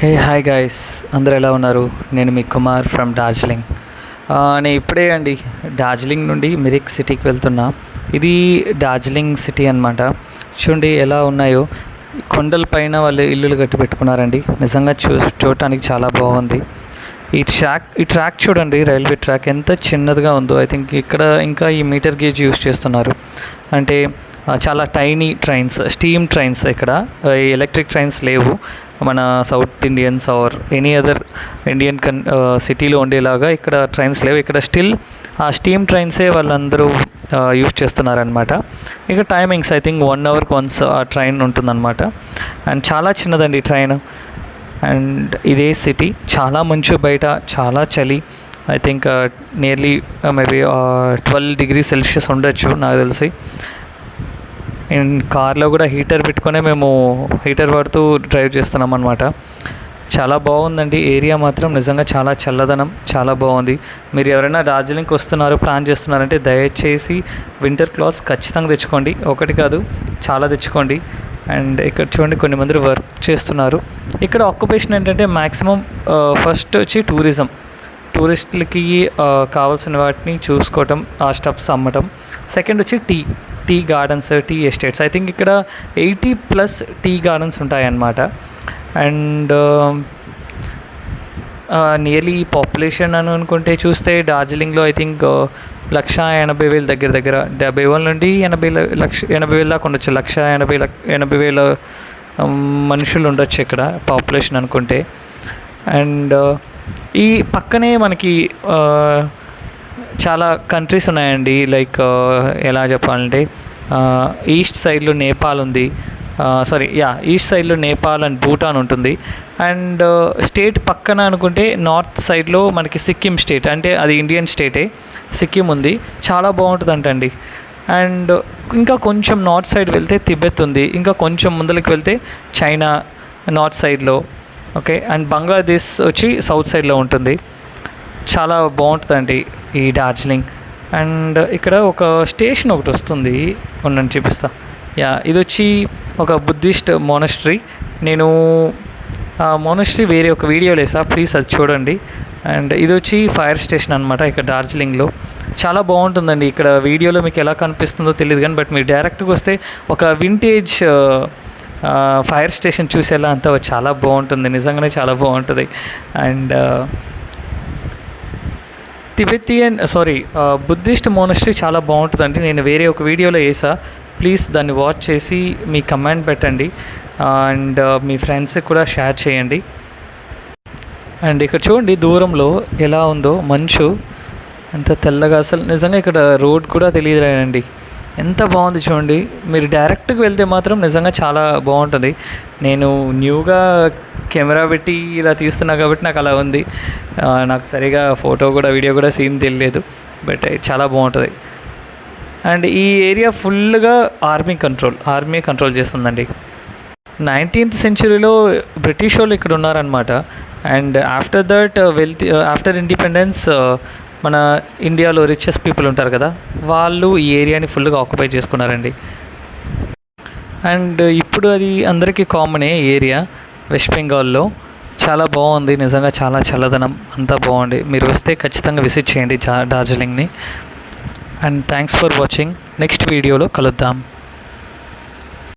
Hi guys, అందరు ఎలా ఉన్నారు? నేను మీ కుమార్ ఫ్రమ్ డార్జిలింగ్. నేను ఇప్పుడే డార్జిలింగ్ నుండి మిరిక్ సిటీకి వెళ్తున్నా. ఇది డార్జిలింగ్ సిటీ అనమాట. చూడండి ఎలా ఉన్నాయో, కొండల పైన వాళ్ళు ఇల్లులు కట్టి పెట్టుకున్నారండి. నిజంగా చూడటానికి చాలా బాగుంది. ఈ ట్రాక్ చూడండి, రైల్వే ట్రాక్ ఎంత చిన్నదిగా ఉందో. ఐ థింక్ ఇక్కడ ఇంకా ఈ మీటర్ గేజ్ యూస్ చేస్తున్నారు. అంటే చాలా టైనీ ట్రైన్స్, స్టీమ్ ట్రైన్స్. ఇక్కడ ఎలక్ట్రిక్ ట్రైన్స్ లేవు. మన south Indians or any other Indian సిటీలో ఉండేలాగా ఇక్కడ ట్రైన్స్ లేవు. ఇక్కడ స్టిల్ ఆ స్టీమ్ ట్రైన్సే వాళ్ళందరూ యూస్ చేస్తున్నారనమాట. ఇక టైమింగ్స్ ఐ థింక్ 1 అవర్కి వన్స్ ఆ ట్రైన్ ఉంటుందన్నమాట. అండ్ చాలా చిన్నదండి ట్రైన్. అండ్ ఇదే సిటీ, చాలా మంచు, బయట చాలా చలి. I think nearly maybe 12 degrees Celsius ఉండొచ్చు నాకు తెలిసి. కార్లో కూడా హీటర్ పెట్టుకునే మేము హీటర్ వాడుతూ డ్రైవ్ చేస్తున్నాం అనమాట. చాలా బాగుందండి ఏరియా మాత్రం. నిజంగా చాలా చల్లదనం, చాలా బాగుంది. మీరు ఎవరైనా డార్జిలింగ్కి వస్తున్నారు, ప్లాన్ చేస్తున్నారంటే దయచేసి వింటర్ క్లాత్స్ ఖచ్చితంగా తెచ్చుకోండి. ఒకటి కాదు, చాలా తెచ్చుకోండి. అండ్ ఇక్కడ చూడండి, కొన్ని మంది వర్క్ చేస్తున్నారు. ఇక్కడ ఆక్యుపేషన్ ఏంటంటే మ్యాక్సిమం ఫస్ట్ వచ్చి టూరిస్టులకి కావాల్సిన వాటిని చూసుకోవటం, ఆ స్టఫ్స్ అమ్మటం. సెకండ్ వచ్చి tea gardens, tea estates. I think ఇక్కడ 80+ టీ గార్డెన్స్ ఉంటాయన్నమాట. అండ్ నియర్లీ పాపులేషన్ అని అనుకుంటే చూస్తే డార్జిలింగ్లో ఐ థింక్ 1,80,000 దగ్గర 70,000 నుండి 80,000 దాకా ఉండొచ్చు. 1,80,000 మనుషులు ఉండొచ్చు ఇక్కడ పాపులేషన్ అనుకుంటే. అండ్ ఈ పక్కనే మనకి చాలా కంట్రీస్ ఉన్నాయండి. లైక్ ఎలా చెప్పాలంటే ఈస్ట్ సైడ్లో నేపాల్ ఉంది. ఈస్ట్ సైడ్లో నేపాల్ అండ్ భూటాన్ ఉంటుంది. అండ్ స్టేట్ పక్కన అనుకుంటే నార్త్ సైడ్లో మనకి సిక్కిం స్టేట్, అంటే అది ఇండియన్ స్టేటే, సిక్కిం ఉంది. చాలా బాగుంటుందంటండి. అండ్ ఇంకా కొంచెం నార్త్ సైడ్ వెళ్తే తిబెత్ ఉంది. ఇంకా కొంచెం ముందరికి వెళ్తే చైనా నార్త్ సైడ్లో. ఓకే, అండ్ బంగ్లాదేశ్ వచ్చి సౌత్ సైడ్లో ఉంటుంది. చాలా బాగుంటుందండి ఈ డార్జిలింగ్. అండ్ ఇక్కడ ఒక స్టేషన్ ఒకటి వస్తుంది, ఉండండి చూపిస్తా. ఇది వచ్చి ఒక బుద్ధిస్ట్ మోనస్ట్రీ. నేను ఆ మోనస్ట్రీ వేరే ఒక వీడియో వేసా, ప్లీజ్ అది చూడండి. అండ్ ఇది వచ్చి ఫైర్ స్టేషన్ అనమాట ఇక్కడ డార్జిలింగ్లో. చాలా బాగుంటుందండి. ఇక్కడ వీడియోలో మీకు ఎలా కనిపిస్తుందో తెలియదు కానీ, బట్ మీరు డైరెక్ట్గా వస్తే ఒక వింటేజ్ ఫైర్ స్టేషన్ చూసేలా అంతా చాలా బాగుంటుంది. నిజంగానే చాలా బాగుంటుంది. అండ్ బుద్ధిస్ట్ మోనస్ట్రీ చాలా బాగుంటుందండి. నేను వేరే ఒక వీడియోలో వేసా, ప్లీజ్ దాన్ని వాచ్ చేసి మీ కమెంట్ పెట్టండి. అండ్ మీ ఫ్రెండ్స్కి కూడా షేర్ చేయండి. అండ్ ఇక్కడ చూడండి దూరంలో ఎలా ఉందో మంచు, ఎంత తెల్లగా. అసలు నిజంగా ఇక్కడ రోడ్ కూడా తెలియదులేనండి, ఎంత బాగుంది చూడండి. మీరు డైరెక్ట్గా వెళ్తే మాత్రం నిజంగా చాలా బాగుంటుంది. నేను న్యూగా కెమెరా పెట్టి ఇలా తీస్తున్నా కాబట్టి నాకు అలా ఉంది. నాకు సరిగా ఫోటో కూడా వీడియో కూడా సీన్ తెలియలేదు, బట్ చాలా బాగుంటుంది. అండ్ ఈ ఏరియా ఫుల్గా ఆర్మీ కంట్రోల్ చేస్తుందండి. 19th centuryలో బ్రిటిష్ వాళ్ళు ఇక్కడ ఉన్నారనమాట. అండ్ ఆఫ్టర్ ఇండిపెండెన్స్ మన ఇండియాలో రిచెస్ట్ పీపుల్ ఉంటారు కదా, వాళ్ళు ఈ ఏరియాని ఫుల్గా ఆక్యుపై చేసుకున్నారండి. అండ్ ఇప్పుడు అది అందరికీ కామనే ఏరియా. వెస్ట్ బెంగాల్లో చాలా బాగుంది నిజంగా, చాలా చల్లదనం, అంతా బాగుంది. మీరు వస్తే ఖచ్చితంగా విజిట్ చేయండి డార్జిలింగ్ని. And thanks for watching. Next వీడియోలో కలుద్దాం.